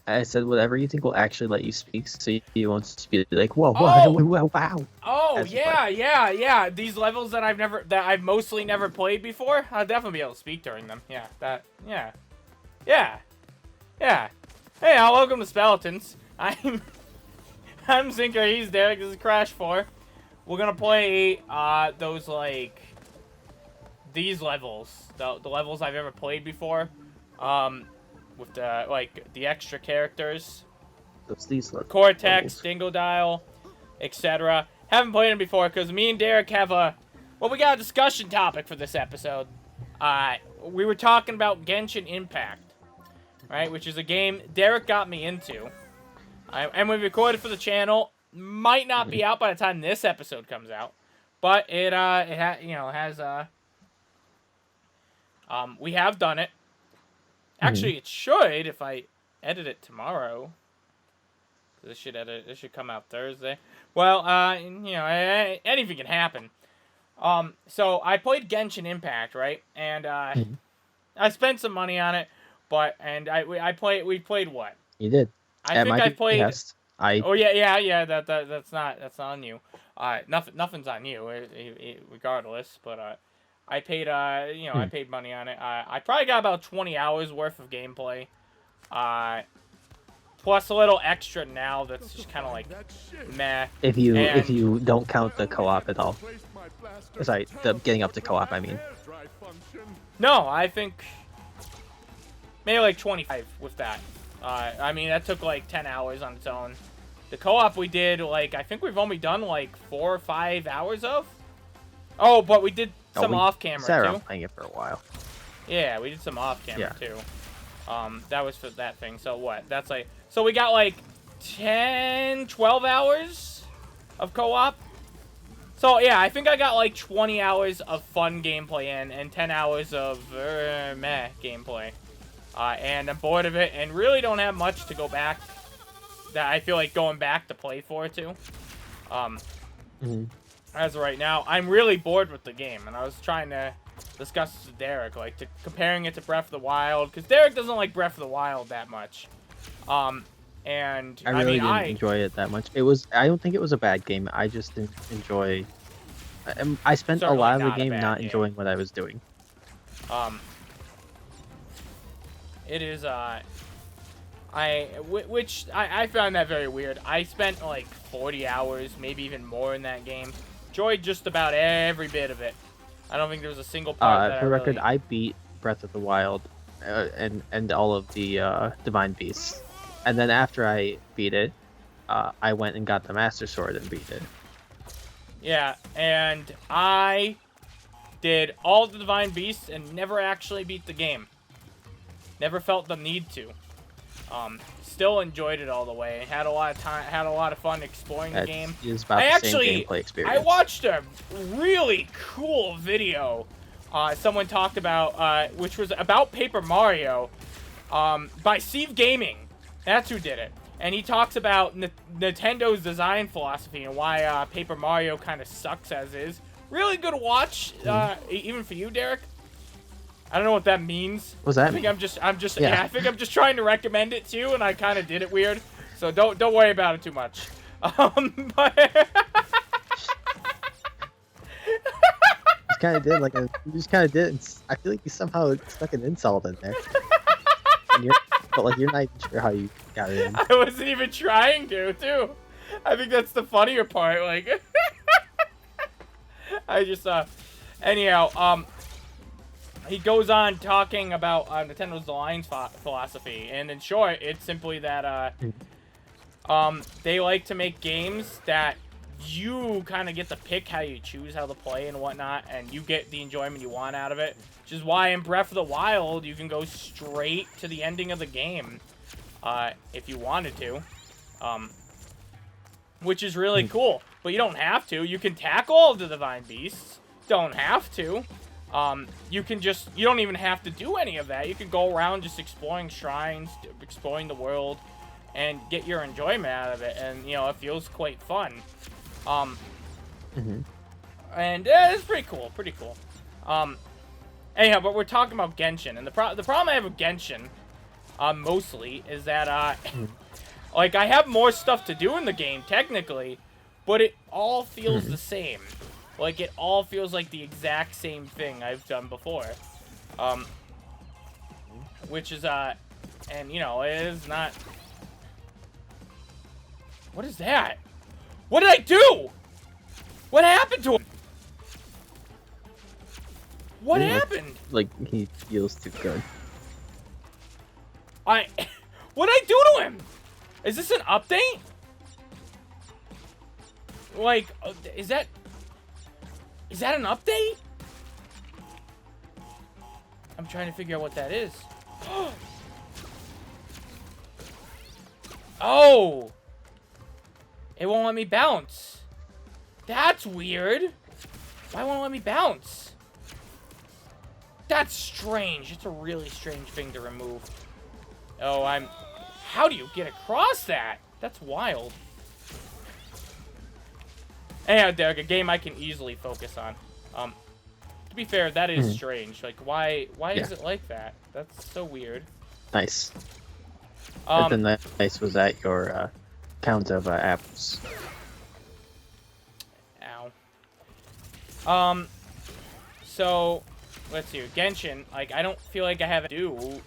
I said whatever you think will actually let you speak, so you won't just be like, whoa, whoa, Oh, wow, wow. oh As you play. yeah. These levels that I've mostly never played before, I'll definitely be able to speak during them. Yeah. Hey, welcome to Speletons. I'm Zinker. He's Derek. This is Crash 4. We're gonna play those like these levels, the levels I've ever played before, with the extra characters. That's these Cortex, levels. Dingodile, etc. Haven't played them before because me and Derek have we got a discussion topic for this episode. We were talking about Genshin Impact, right? Which is a game Derek got me into. And we recorded for the channel. Might not be out by the time this episode comes out, but we have done it. Actually, it should if I edit it tomorrow. This should come out Thursday. Well, anything can happen. So I played Genshin Impact, right? And I spent some money on it, we played what? You did. I think I played. Test, Oh yeah. That's not on you. Nothing's on you, regardless. But I paid I paid money on it. I probably got about 20 hours worth of gameplay. Plus a little extra now that's just kind of like meh. if you don't count the co-op at all. Sorry, the getting up to co-op, I mean. No, I think maybe like 25 with that. I mean, that took like 10 hours on its own. The co-op we did, like, I think we've only done like 4 or 5 hours of. Oh, but we did some off-camera too. Playing it for a while. Yeah, we did some off-camera too. That was for that thing. So what? That's like, so we got like 10, 12 hours of co-op. So yeah, I think I got like 20 hours of fun gameplay and 10 hours of meh gameplay. And I'm bored of it and really don't have much to go back that I feel like going back to play for too. As of right now, I'm really bored with the game, and I was trying to discuss this with Derek, like comparing it to Breath of the Wild, because Derek doesn't like Breath of the Wild that much. And I really didn't enjoy it that much. I don't think it was a bad game. I just didn't enjoy. I spent a lot of the game not enjoying what I was doing. It is which I found that very weird. I spent like 40 hours, maybe even more in that game. Enjoyed just about every bit of it. I don't think there was a single part. For the record, I beat Breath of the Wild, and all of the Divine Beasts, and then after I beat it, I went and got the Master Sword and beat it. Yeah, and I did all the Divine Beasts and never actually beat the game. Never felt the need to. Still enjoyed it all the way. Had a lot of time. Had a lot of fun exploring the game. It's about the same gameplay experience. I watched a really cool video. Someone talked about, which was about Paper Mario, by Steve Gaming. That's who did it. And he talks about Nintendo's design philosophy and why Paper Mario kind of sucks as is. Really good watch, even for you, Derek. I don't know what that means. What's that? I think I think I'm just trying to recommend it to you, and I kind of did it weird. So don't worry about it too much. But kind of did you just kind of did. I feel like you somehow stuck an insult in there. But you're not even sure how you got it in. I wasn't even trying to, too. I think that's the funnier part. Like, I just anyhow, he goes on talking about Nintendo's design philosophy, and in short, it's simply that they like to make games that you kind of get to pick how you choose how to play and whatnot, and you get the enjoyment you want out of it. Which is why in Breath of the Wild, you can go straight to the ending of the game if you wanted to, which is really cool. But you don't have to. You can tackle all of the Divine Beasts. Don't have to. You don't even have to do any of that. You can go around just exploring shrines, exploring the world, and get your enjoyment out of it. And, it feels quite fun. And it's pretty cool, anyhow, but we're talking about Genshin, and the problem I have with Genshin, mostly, is that, like, I have more stuff to do in the game, technically, but it all feels the same. Like, it all feels like the exact same thing I've done before. Which is, and, you know, it is not... What is that? What did I do? What happened to him? What happened? Like, he feels too good. What did I do to him? Is this an update? Like, is that an update? I'm trying to figure out what that is. Oh! It won't let me bounce. That's weird. Why won't it let me bounce? That's strange. It's a really strange thing to remove. Oh, how do you get across that? That's wild. Anyhow, Derek, a game I can easily focus on. To be fair, that is strange. Like, why is it like that? That's so weird. Nice. But then the nice was at your count of apples. Ow. So, let's see. Genshin, like, I don't feel like I have to do.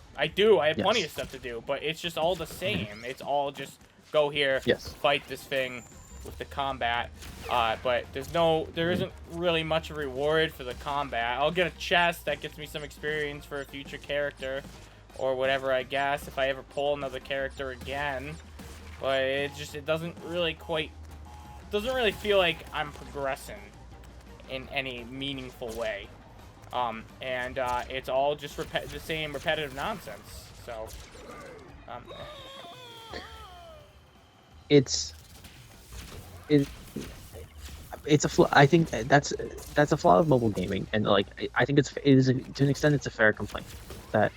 I have plenty of stuff to do, but it's just all the same. It's all just go here, fight this thing with the combat. But there isn't really much of a reward for the combat. I'll get a chest that gets me some experience for a future character, or whatever, I guess, if I ever pull another character again. But it doesn't really feel like I'm progressing in any meaningful way. And it's all just the same repetitive nonsense. So, it's a flaw. I think that's a flaw of mobile gaming, and like I think it is to an extent it's a fair complaint that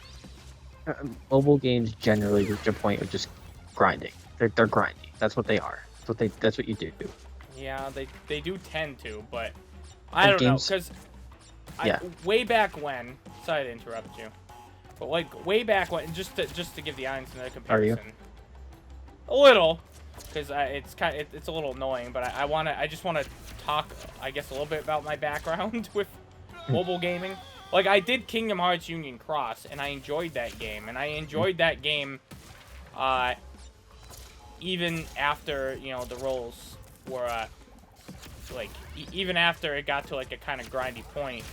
mobile games generally reach a point of just grinding. They're grindy. That's what they are. That's what you do. Yeah, they do tend to, but I don't know, because way back when. Sorry to interrupt you, but like way back when, just to give the audience another comparison. Are you? A little, because it's a little annoying, but I just want to talk, I guess, a little bit about my background with mobile gaming. Like, I did Kingdom Hearts Union Cross, and I enjoyed that game, and I enjoyed that game, even after, you know, the roles were, like, even after it got to, like, a kind of grindy point,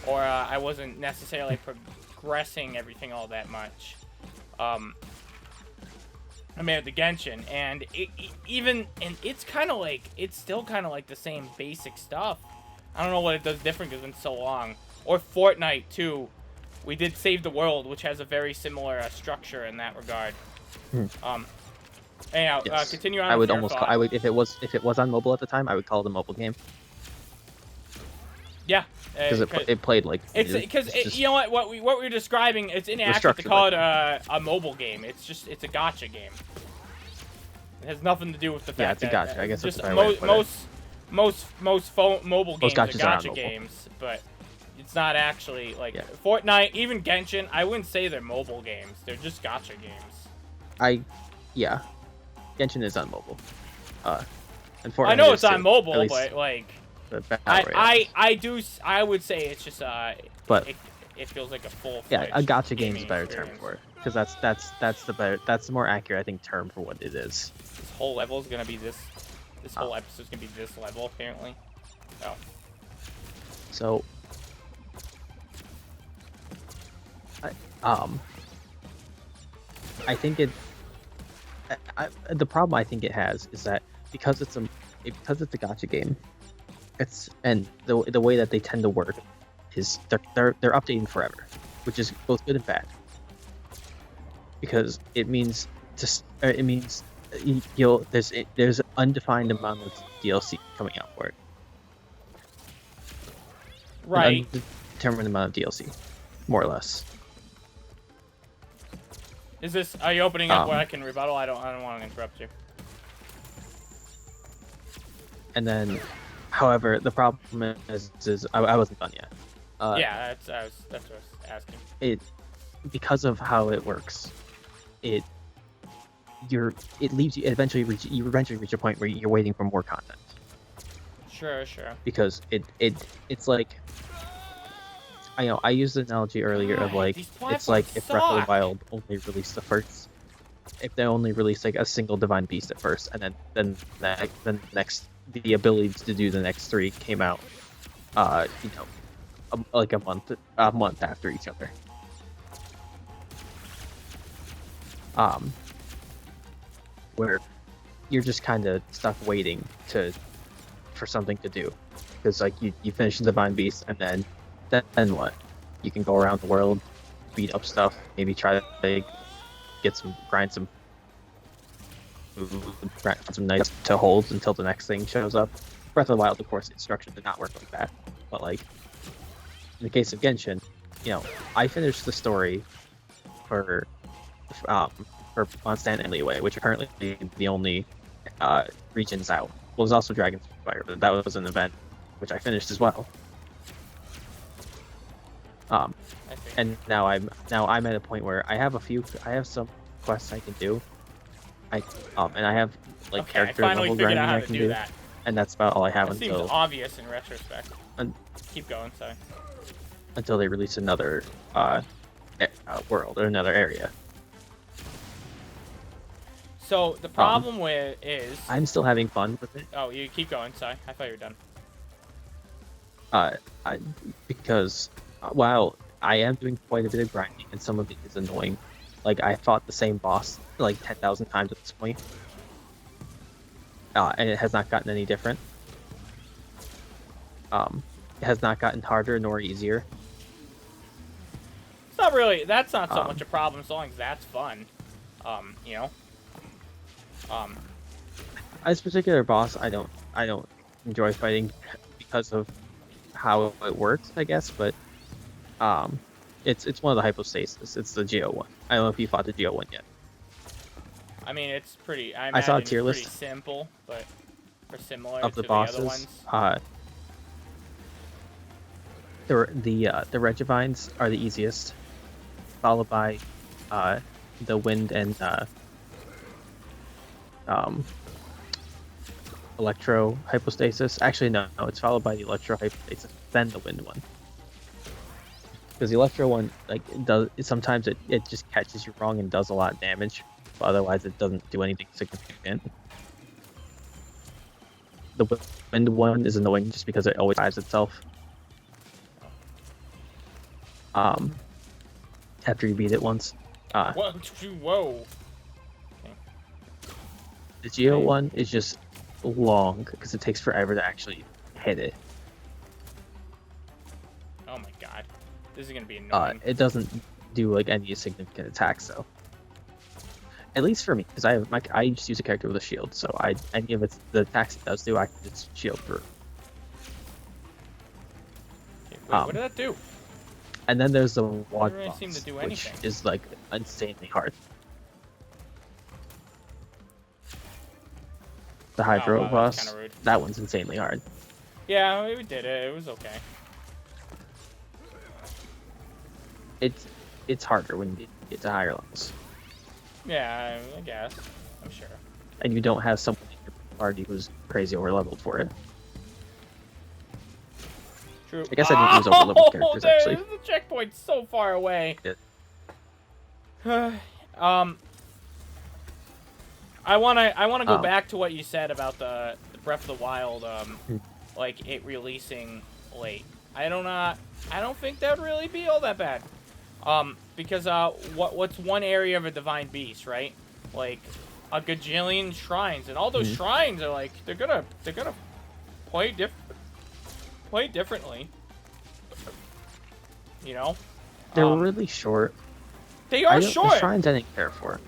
or, I wasn't necessarily progressing everything all that much. I made the Genshin, and it's kind of like, it's still kind of like the same basic stuff. I don't know what it does different because it's been so long. Or Fortnite, too. We did Save the World, which has a very similar structure in that regard. Anyhow, continue on. I would if it was on mobile at the time, I would call it a mobile game. Yeah, because it played like. You know what we were describing. It's inaccurate to call it a mobile game. It's a gacha game. It has nothing to do with the fact. Yeah, it's a gacha. I guess just it's most mobile games are gacha games, but it's not actually like Fortnite, even Genshin. I wouldn't say they're mobile games. They're just gacha games. Genshin is on mobile. And I know it's on mobile, but like, I would say it's just but it feels like a full. Yeah, a gacha game is a better term for it, because that's the more accurate, I think, term for what it is. This whole level is gonna be this. This whole episode is gonna be this level, apparently. Oh. So. I think the problem I think it has is that because it's a gacha game, and the way that they tend to work is they're updating forever, which is both good and bad. Because it means there's an undefined amount of DLC coming out for it. Right. An undetermined amount of DLC, more or less. Are you opening up where I can rebuttal? I don't want to interrupt you. And then, however, the problem is I wasn't done yet. Yeah, that's what I was asking. Because of how it works, it it leaves you eventually reach a point where you're waiting for more content. Sure. Because it's like, I used the analogy earlier of like, these it's like platforms if Breath of the suck. Wild only released if they only released like a single divine beast at first, and then the ability to do the next 3 came out, like a month after each other. Where you're just kind of stuck waiting for something to do, because like you finish the divine beast, and then what? You can go around the world, beat up stuff, maybe try to grind some nights to hold until the next thing shows up. Breath of the Wild, of course, instruction did not work like that, but like in the case of Genshin, I finished the story for Mondstadt and Leeway, which are currently the only regions out. Well, there's also Dragon's Fire, but that was an event which I finished as well. And now I'm at a point where I have some quests I can do. And I have like character I finally level figured grinding out how I to can do that. and that's about all I have That seems until obvious in retrospect. Keep going, sorry. Until they release another world or another area. So the problem with is I'm still having fun with it. Oh, you keep going. Sorry, I thought you were done. Because while I am doing quite a bit of grinding, and some of it is annoying. Like, I fought the same boss like 10,000 times at this point, and it has not gotten any different. It has not gotten harder nor easier. It's not really. That's not so much a problem, as long as that's fun. This particular boss, I don't enjoy fighting because of how it works, I guess, but it's one of the hypostasis. It's the Geo one. I don't know if you fought the Geo one yet. I mean, it's pretty. I saw a tier list. Pretty simple, but similar of to the bosses. The other ones. The Regivines are the easiest, followed by the Wind and Electro Hypostasis. Actually, no, it's followed by the Electro Hypostasis, then the Wind one. Because the Electro one, like, sometimes it just catches you wrong and does a lot of damage, but otherwise it doesn't do anything significant. The Wind one is annoying just because it always dives itself. After you beat it once. Whoa! Okay. The Geo one is just long because it takes forever to actually hit it. Oh my god, this is gonna be annoying. It doesn't do like any significant attacks though. At least for me, because I just use a character with a shield, so any of the attacks it does do, I can just shield through. Okay, wait, what did that do? And then there's the Wad really boss, seem to do which anything. is like insanely hard. The Hydro wow, boss, that's kinda rude. that one's insanely hard. Yeah, we did it. It was okay. It's harder when you get to higher levels. Yeah, I guess. I'm sure. And you don't have someone in your party who's crazy over leveled for it. True. I guess I didn't use over-leveled characters, actually. The checkpoint's so far away. Yeah. I wanna go back to what you said about the Breath of the Wild, like it releasing late. I don't think that would really be all that bad. Because what's one area of a divine beast, right? Like a gajillion shrines, and all those shrines are like they're gonna play differently. You know? They're really short. They are short. The shrines I didn't care for.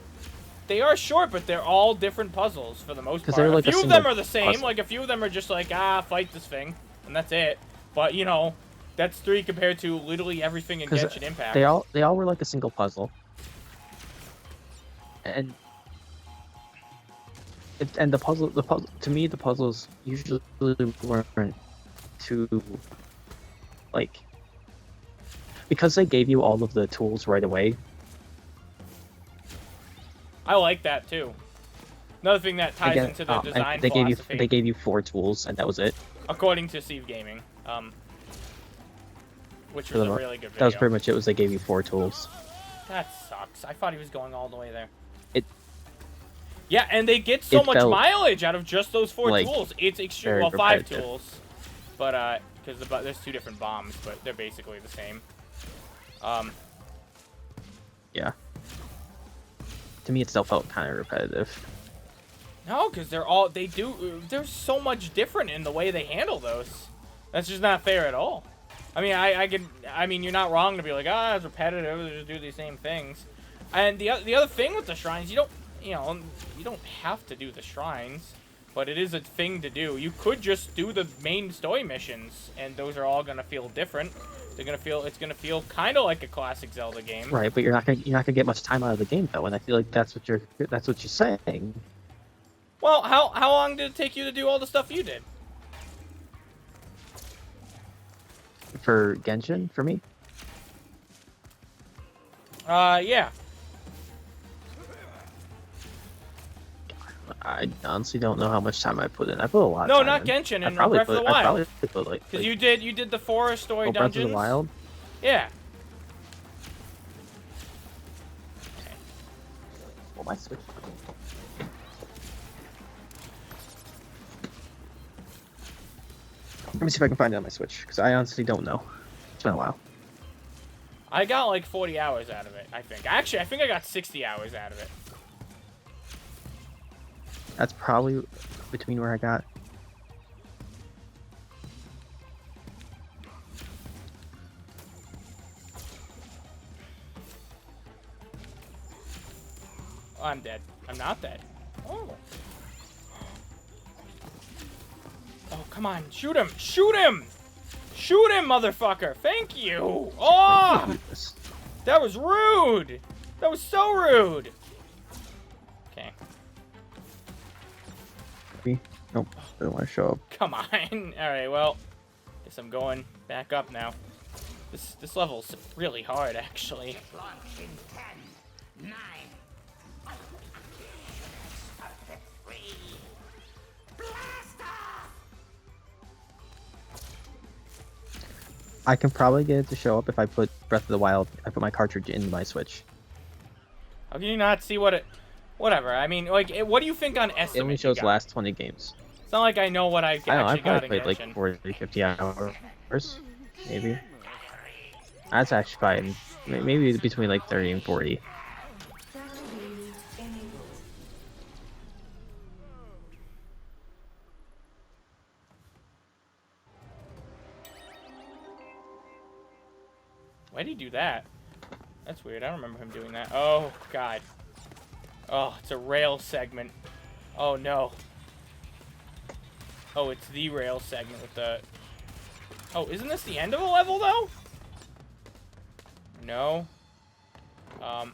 They are short, but they're all different puzzles for the most part. They're like a few of them are the same. puzzle. Like a few of them are just like, fight this thing, and that's it. But you know, that's 3 compared to literally everything in Genshin Impact. They all were like a single puzzle. And the puzzle to me, the puzzles usually weren't too, like, because they gave you all of the tools right away. I like that too. Another thing that ties into the design philosophy. They gave you 4 tools, and that was it. According to Steve Gaming, which was a really good video. That was pretty much it. Was they gave you 4 tools. That sucks. I thought he was going all the way there. Yeah, and they get so much mileage out of just those 4 tools. It's extreme. Well, 5 tools, but because there's 2 different bombs, but they're basically the same. Yeah. To me, it still felt kind of repetitive. No, because they're so much different in the way they handle those. That's just not fair at all. I mean, I mean, you're not wrong to be like, it's repetitive. They just do these same things. And the other thing with the shrines, you don't have to do the shrines, but it is a thing to do. You could just do the main story missions, and those are all gonna feel different. It's gonna feel kind of like a classic Zelda game. Right, but you're not gonna get much time out of the game though, and I feel like that's what you're saying. Well, how long did it take you to do all the stuff you did? For Genshin, for me? Yeah. I honestly don't know how much time I put in. I put a lot. No, not Genshin. In Breath of the Wild. I probably put like. Because you did the forest story dungeons. Breath of the Wild. Yeah. Okay. Well, my Switch. Let me see if I can find it on my Switch, because I honestly don't know. It's been a while. I got like 40 hours out of it, I think. Actually, I think I got 60 hours out of it. That's probably between where I got. Oh, I'm dead. I'm not dead. Oh. Oh, come on. Shoot him. Shoot him. Shoot him, motherfucker. Thank you. Oh! That was rude. That was so rude. Okay. Nope. I don't want to show up. Come on. Alright, well. Guess I'm going back up now. This level's really hard, actually. I can probably get it to show up if I put Breath of the Wild. I put my cartridge in my Switch. How can you not see what it? Whatever. I mean, like, what do you think on estimate? It only shows last 20 games. It's not like I know what I actually got. I probably played like 40, 50 hours, maybe. That's actually fine. Maybe between like 30 and 40. Why did he do that? That's weird. I don't remember him doing that. Oh, God. Oh, it's a rail segment. Oh, no. Oh, it's the rail segment with the... Oh, isn't this the end of the level, though? No. Oh,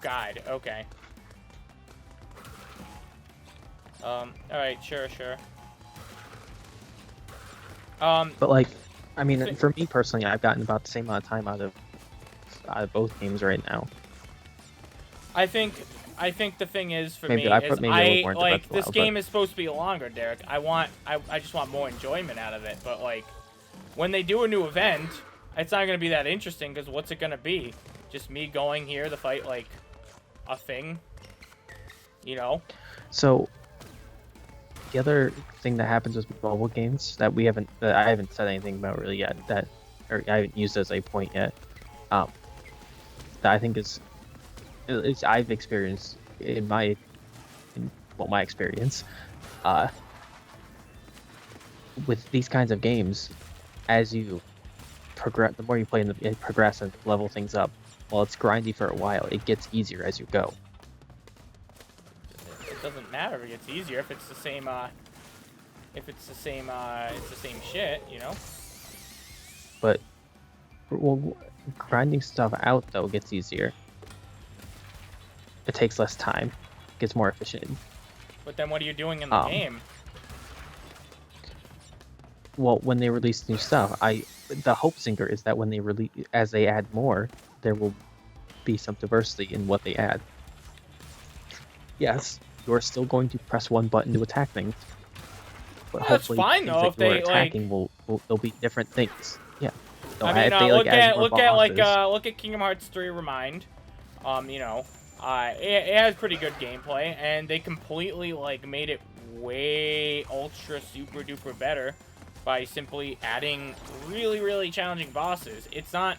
God. Okay. Alright, sure. But, like, I mean, for me personally, I've gotten about the same amount of time out of both games right now. I think the thing is for maybe me I put is maybe a little more into Breath of the this Wild, game but... is supposed to be longer, Derek. I just want more enjoyment out of it. But like, when they do a new event, it's not gonna be that interesting because what's it gonna be? Just me going here to fight like a thing, you know? So the other thing that happens with mobile games that I haven't said anything about really yet, or I haven't used as a point yet, that I think is I've experienced in my experience with these kinds of games, as you progress, the more you play and progress and level things up, while it's grindy for a while, it gets easier as you go. It doesn't matter if it gets easier if it's the same it's the same shit, you know? But well, grinding stuff out though gets easier. It takes less time, gets more efficient. But then what are you doing in the game? Well, when they release new stuff, the hope Zinker is that when they as they add more, there will be some diversity in what they add. Yes, you're still going to press one button to attack things, but Well, that's hopefully fine things though that if you're they like. attacking will they'll be different things. Yeah. So I mean, if they, look add at more look at Kingdom Hearts 3 Remind. You know, it has pretty good gameplay, and they completely like made it way ultra super duper better by simply adding really challenging bosses. It's not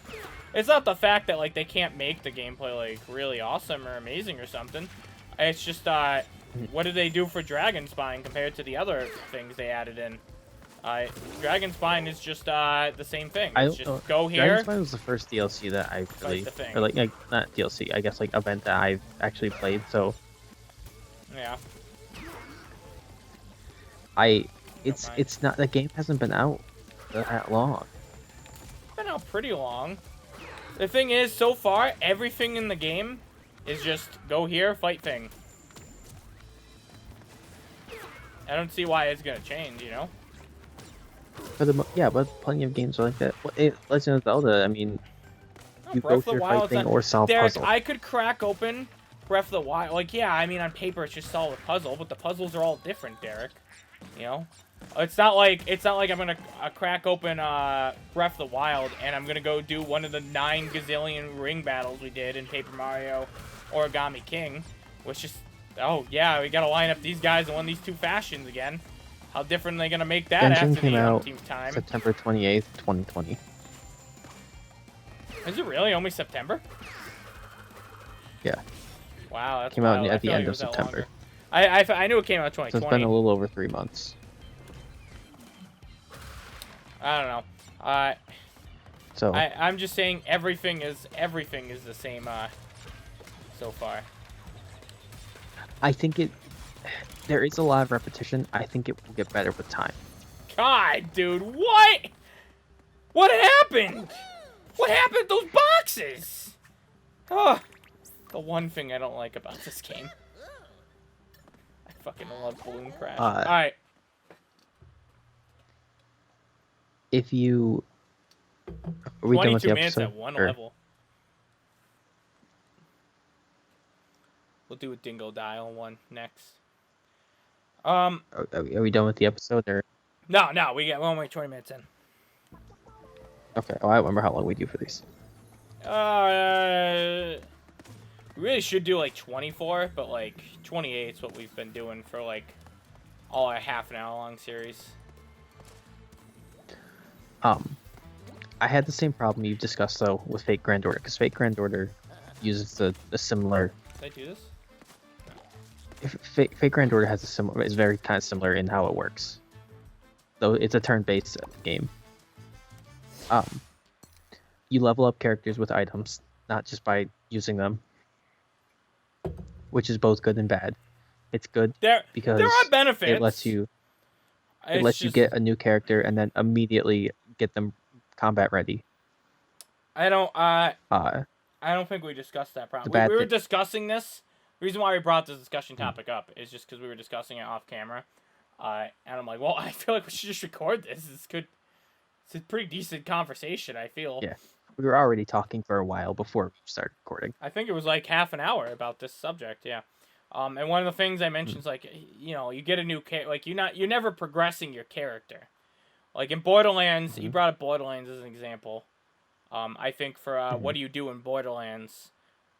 the fact that like they can't make the gameplay like really awesome or amazing or something. It's just what did they do for Dragon Spine compared to the other things they added in? Dragon Spine is just the same thing. It's just go here. Dragon Spine was the first DLC that I really, or like not DLC, I guess like event that I've actually played. So yeah, it's not, the game hasn't been out that long. It's been out pretty long. The thing is, so far everything in the game is just go here, fight thing. I don't see why it's gonna change, you know. But plenty of games are like that. Legend of Zelda, I mean, you Breath go of the through Wild, fighting or solve Derek, puzzles. I could crack open Breath of the Wild. Like, yeah, I mean, on paper it's just solve a puzzle, but the puzzles are all different, Derek. You know, it's not like I'm gonna crack open Breath of the Wild and I'm gonna go do one of the 9 gazillion ring battles we did in Paper Mario Origami King, which is, oh yeah, we gotta line up these guys in one of these 2 fashions again. How different are they gonna make that Genshin after came the out umpteenth time? September 28th, 2020. Is it really only September? Yeah. Wow, that's Came out wild. at the I feel like end it of was that September. longer. I knew it came out 2020. So it's been a little over 3 months. I don't know. So I'm just saying everything is the same so far. I think there is a lot of repetition. I think it will get better with time. God, dude, what? What happened? What happened to those boxes? Oh, the one thing I don't like about this game. I fucking love Balloon Crash. All right. If you... Are we done with the 22 minutes episode? at one Or... level. We'll do a Dingo Dial one next. Are we done with the episode, or? No, we're only 20 minutes in. Okay, oh, I remember how long we do for these. We really should do like 24, but like 28 is what we've been doing for like all a half an hour long series. I had the same problem you've discussed though with Fate Grand Order, because Fate Grand Order uses a similar. Did I do this? Fate Grand Order has is very kind of similar in how it works. Though it's a turn-based game. You level up characters with items, not just by using them, which is both good and bad. It's good because there are benefits. It lets you get a new character and then immediately get them combat ready. I don't think we discussed that problem. We were discussing this. The reason why we brought this discussion topic up is just because we were discussing it off camera. And I'm like, well, I feel like we should just record this. It's a pretty decent conversation, I feel. Yeah. We were already talking for a while before we started recording. I think it was like half an hour about this subject, yeah. And one of the things I mentioned is like, you know, you get a new like you're never progressing your character. Like in Borderlands, you brought up Borderlands as an example. I think for what do you do in Borderlands?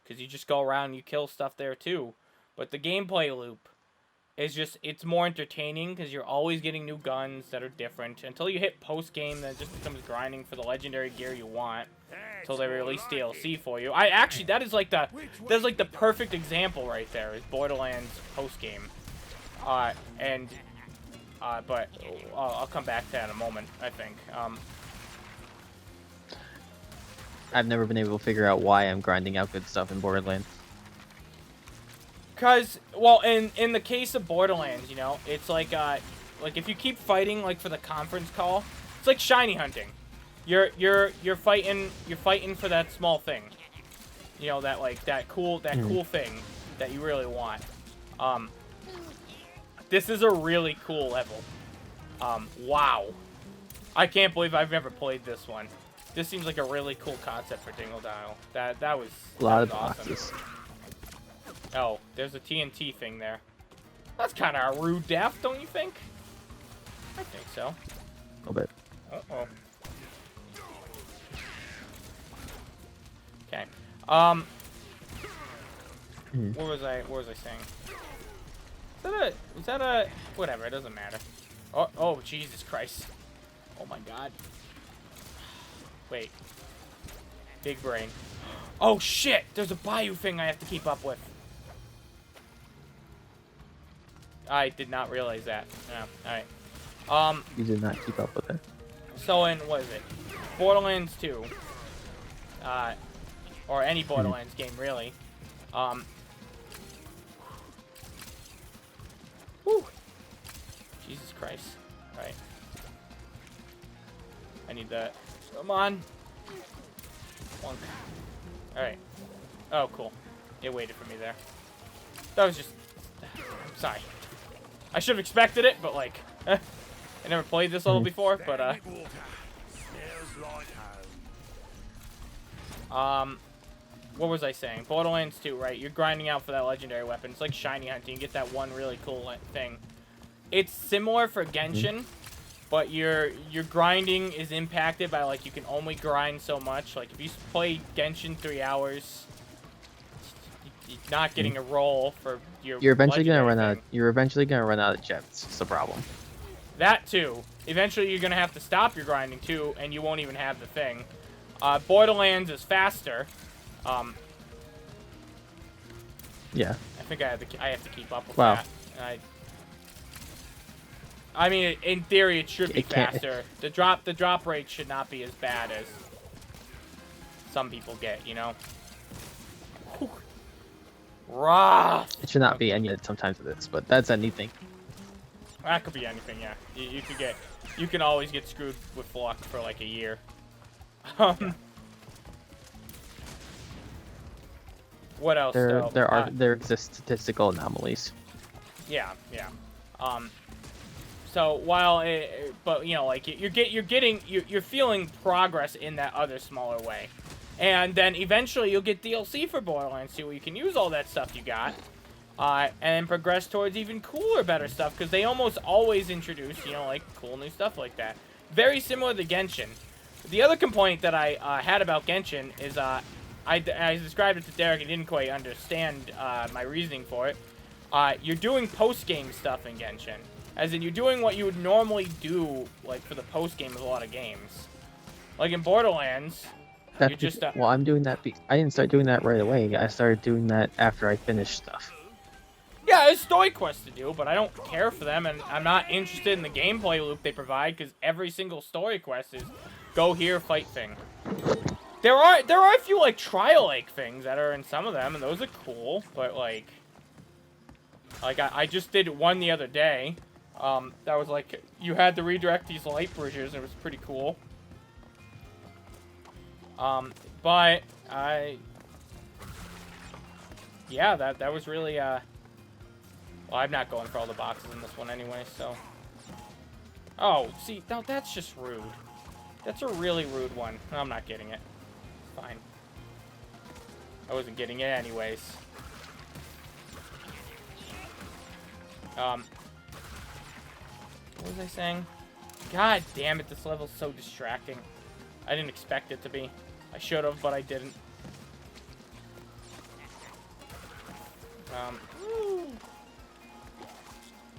Because you just go around and you kill stuff there too. But the gameplay loop is just, it's more entertaining because you're always getting new guns that are different. Until you hit post-game, then it just becomes grinding for the legendary gear you want. Until they release DLC for you. That is like the perfect example right there, is Borderlands post-game. But I'll come back to that in a moment, I think. I've never been able to figure out why I'm grinding out good stuff in Borderlands. Cause, well, in the case of Borderlands, you know, it's like if you keep fighting like for the conference call, it's like shiny hunting. You're fighting for that small thing. You know, that cool thing that you really want. This is a really cool level. Wow. I can't believe I've never played this one. this seems like a really cool concept for Dingle Dial. That was A lot of awesome. boxes. Oh, there's a TNT thing there. That's kind of a rude death, don't you think? I think so. A little bit. Uh-oh. Okay. What was I saying? Is that a whatever, it doesn't matter. Oh, Jesus Christ. Oh my God. Wait. Big brain. Oh shit! There's a Bayou thing I have to keep up with. I did not realize that. Yeah, alright. You did not keep up with it. So in, what is it? Borderlands 2. Or any Borderlands game, really. Whew. Jesus Christ. Right. I need that. Come on. Alright. Oh, cool. It waited for me there. That was just... I'm sorry. I should have expected it, but like... I never played this level before, but what was I saying? Borderlands 2, right? You're grinding out for that legendary weapon. It's like shiny hunting. You get that one really cool thing. It's similar for Genshin, but your grinding is impacted by, like, you can only grind so much. Like, if you play Genshin 3 hours, you're not getting a roll for your You're eventually gonna run thing. out. You're eventually gonna run out of gems. It's the problem. That too. Eventually, you're gonna have to stop your grinding too, and you won't even have the thing. Borderlands is faster. Yeah. I think I have to keep up with Wow. that. I mean, in theory, it should be faster. The drop rate should not be as bad as some people get, you know. Whew. Rough. It should not be any. Sometimes it is, but that's anything. That could be anything, yeah. You can always get screwed with luck for like a year. What else? There exist statistical anomalies. Yeah. So while but you know, like you're feeling progress in that other smaller way, and then eventually you'll get DLC for Borderlands 2 where you can use all that stuff you got, and progress towards even cooler, better stuff, because they almost always introduce, you know, like cool new stuff like that. Very similar to Genshin. The other complaint that I had about Genshin is I described it to Derek and didn't quite understand my reasoning for it. You're doing post-game stuff in Genshin. As in, you're doing what you would normally do, like, for the post-game of a lot of games. Like in Borderlands, you're just... well, I'm doing that... I didn't start doing that right away. I started doing that after I finished stuff. Yeah, there's story quests to do, but I don't care for them, and I'm not interested in the gameplay loop they provide, because every single story quest is go here, fight thing. There are a few, like, trial-like things that are in some of them, and those are cool, but, like I just did one the other day. That was like, you had to redirect these light bridges, and it was pretty cool. But yeah, that was really, well, I'm not going for all the boxes in this one anyway, so. Oh, see, now that's just rude. That's a really rude one. I'm not getting it. Fine. I wasn't getting it anyways. What was I saying? God damn it, this level's so distracting. I didn't expect it to be. I should have, but I didn't.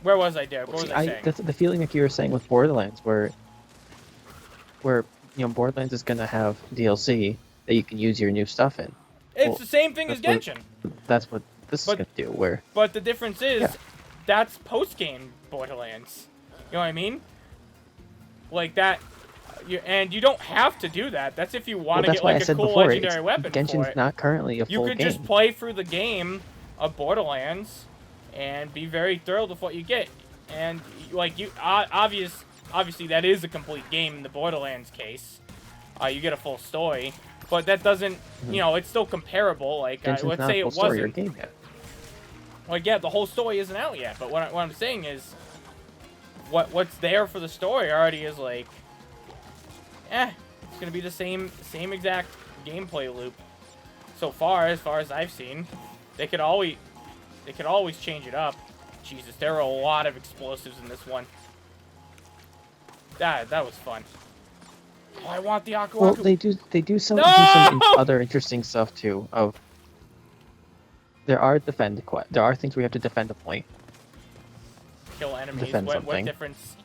Where was I, Derek? What was I saying? That's the feeling like you were saying with Borderlands, where you know, Borderlands is gonna have DLC that you can use your new stuff in. It's the same thing as Genshin. That's what this is gonna do. But the difference is, that's post-game Borderlands. You know what I mean? Like that, and you don't have to do that. That's if you want to get like a cool legendary weapon. Genshin's not currently a full game. You could just play through the game of Borderlands and be very thrilled with what you get. And like obviously that is a complete game in the Borderlands case. You get a full story, but that doesn't, you know, it's still comparable. Like let's say it wasn't. Game yet. Like yeah, the whole story isn't out yet. But what I'm saying is, what's there for the story already is like, it's It's gonna be the same exact gameplay loop. So far as I've seen, they could always change it up. Jesus, there are a lot of explosives in this one. That was fun. Oh, I want the Aku Well, Aku. they do some No! other interesting stuff too. There are things where you have to defend a point. Kill enemies. Defend What something. difference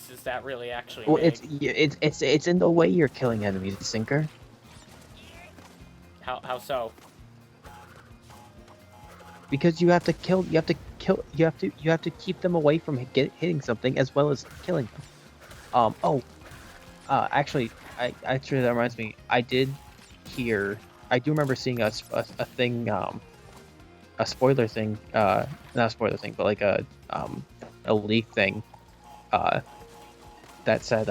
does that really actually Well, make? it's in the way you're killing enemies, Zinker. How so? Because you have to keep them away from hitting something as well as killing them. Actually, that reminds me. I do remember seeing a thing, a spoiler thing, not a spoiler thing, but like a leak thing, that said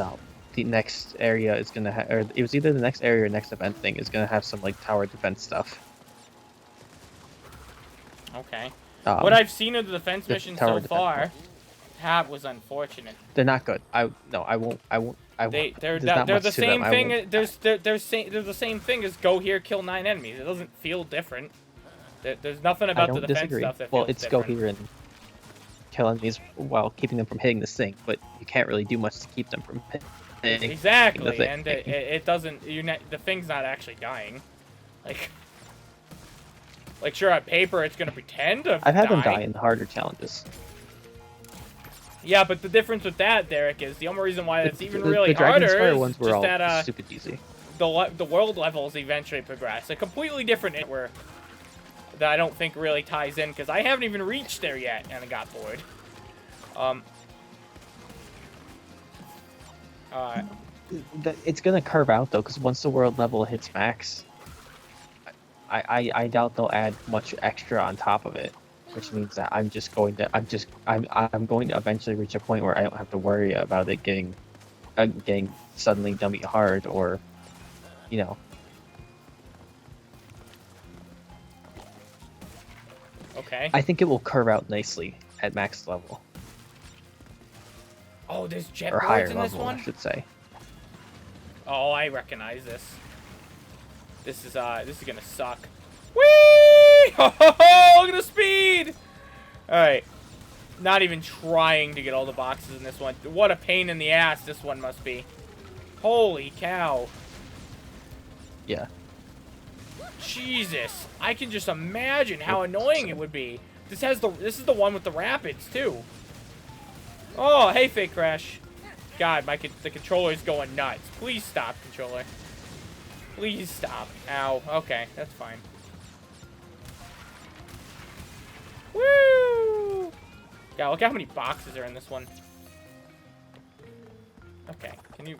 the next area is gonna have, or it was either the next area or next event thing is gonna have some like tower defense stuff. Okay. What I've seen of the defense missions so far, was unfortunate. They're not good. They're the same thing. They're the same thing as go here, kill 9 enemies. It doesn't feel different. There's nothing about the defense stuff that feels it's different. go here and kill enemies while keeping them from hitting the sink, but you can't really do much to keep them from hitting Exactly, the thing. and it doesn't. The thing's not actually dying. Like sure, on paper it's gonna pretend to I've had them die die in the harder challenges. Yeah, but the difference with that, Derek, is the only reason why it's even really the Dragon's harder Fire is ones were just all that stupid easy. the world levels eventually progress. A completely different where that I don't think really ties in because I haven't even reached there yet and I got bored. It's gonna curve out though, because once the world level hits max, I doubt they'll add much extra on top of it, which means that I'm going to eventually reach a point where I don't have to worry about it getting suddenly dummy hard, or you know. Okay. I think it will curve out nicely at max level. Oh, there's jet or boards higher in level, this one? I should say. Oh, I recognize this. This is gonna suck. Whee! Ho ho ho! Look at the speed! Alright. Not even trying to get all the boxes in this one. What a pain in the ass this one must be. Holy cow. Yeah. Jesus. I can just imagine how annoying it would be. This is the one with the rapids too. Oh, hey Fake Crash. God, the controller's going nuts. Please stop, controller. Please stop. Ow. Okay, that's fine. Woo! Yeah, look how many boxes are in this one. Okay,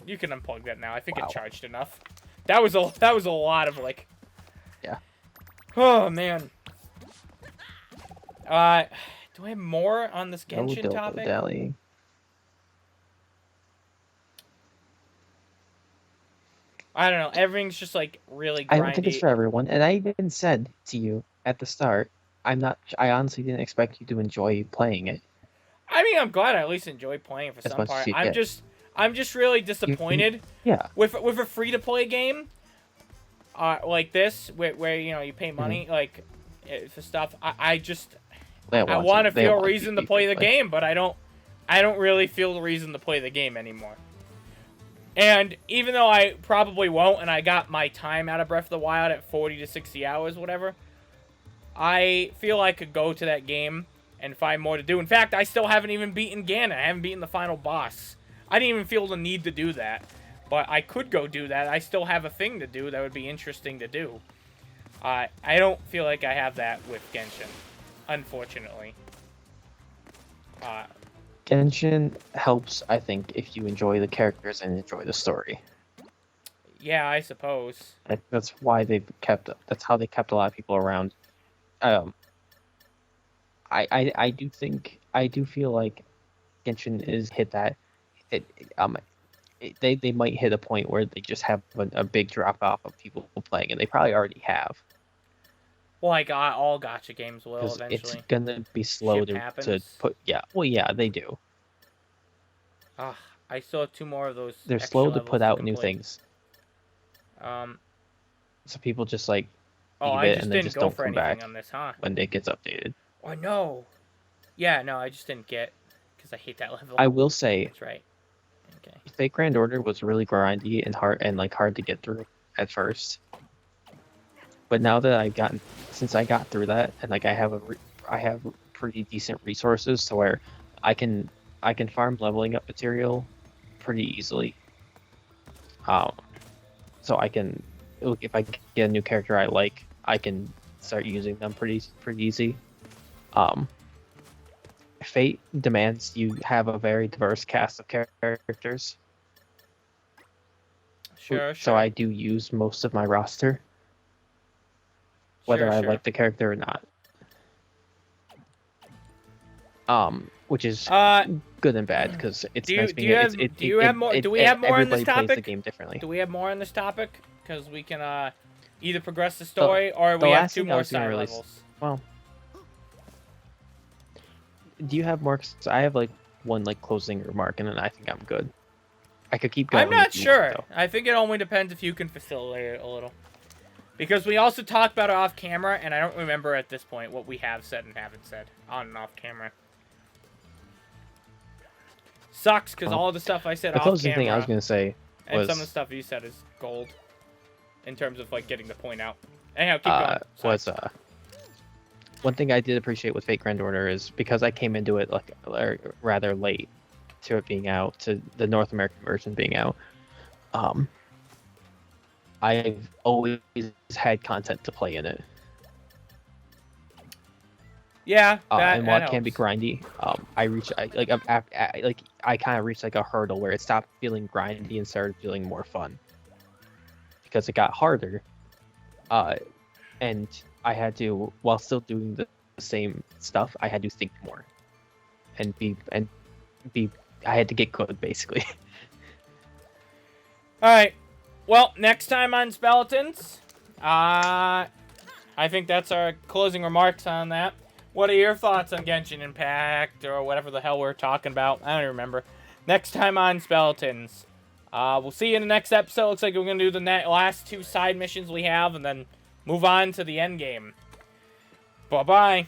you can unplug that now. I think it charged enough. That was a lot of like. Yeah. Oh man. Do I have more on this Genshin topic? Dally. I don't know. Everything's just like really grindy. I don't think it's for everyone, and I even said to you at the start, I honestly didn't expect you to enjoy playing it. I mean, I'm glad I at least enjoy playing it for some part. I'm just really disappointed. Yeah. With a free to play game, like this, where you know you pay money like for stuff. I want to feel a reason to play the game, but I don't really feel the reason to play the game anymore. And even though I probably won't, and I got my time out of Breath of the Wild at 40 to 60 hours, whatever, I feel I could go to that game and find more to do. In fact, I still haven't even beaten Ganon. I haven't beaten the final boss. I didn't even feel the need to do that. But I could go do that. I still have a thing to do that would be interesting to do. I don't feel like I have that with Genshin, unfortunately. Genshin helps, I think, if you enjoy the characters and enjoy the story. Yeah, I suppose. That's why that's how they kept a lot of people around. I do feel like Genshin is hit that they might hit a point where they just have a big drop off of people playing, and they probably already have. Well, like all gacha games will eventually. It's gonna be slow to put. Yeah, well, yeah, they do. I still have 2 more of those. They're slow to put out new things. So people just like Oh, leave I it just and then didn't just go don't for come anything back on this, huh? when it gets updated. Oh, no. Yeah, no, I just didn't get... Because I hate that level. I will say, That's right. Okay. Fake Grand Order was really grindy and hard to get through at first. But now that since I got through that, and like I have pretty decent resources to where I can farm leveling up material pretty easily. Um, so I can, if I get a new character I like, I can start using them pretty easy. Fate demands you have a very diverse cast of characters. Sure, So sure. I do use most of my roster, whether Sure, I sure. like the character or not. Which is good and bad because it's nice being do we have more on this everybody plays the topic? game differently. Do we have more on this topic? Because we can either progress the The- story or the we have last 2 thing I more was gonna side release- levels. Well, do you have more? 'Cause I have like one like closing remark, and then I think I'm good. I could keep going. I'm not if you sure. want, though. I think it only depends if you can facilitate it a little. Because we also talked about it off camera, and I don't remember at this point what we have said and haven't said on and off camera. Sucks, because all the stuff I said The off closing camera thing I was gonna say and was some of the stuff you said is gold. In terms of, like, getting the point out. Anyhow, keep going. Sorry. one thing I did appreciate with Fate Grand Order is because I came into it like rather late to it being out, to the North American version being out. I've always had content to play in it. Yeah, And while that it can be helps. grindy, I kind of reached like a hurdle where it stopped feeling grindy and started feeling more fun because it got harder. And I had to, while still doing the same stuff, I had to think more and I had to get good basically. Alright. Well, next time on Speletons, I think that's our closing remarks on that. What are your thoughts on Genshin Impact or whatever the hell we're talking about? I don't even remember. Next time on Speletons. We'll see you in the next episode. Looks like we're going to do the last 2 side missions we have and then move on to the end game. Bye-bye.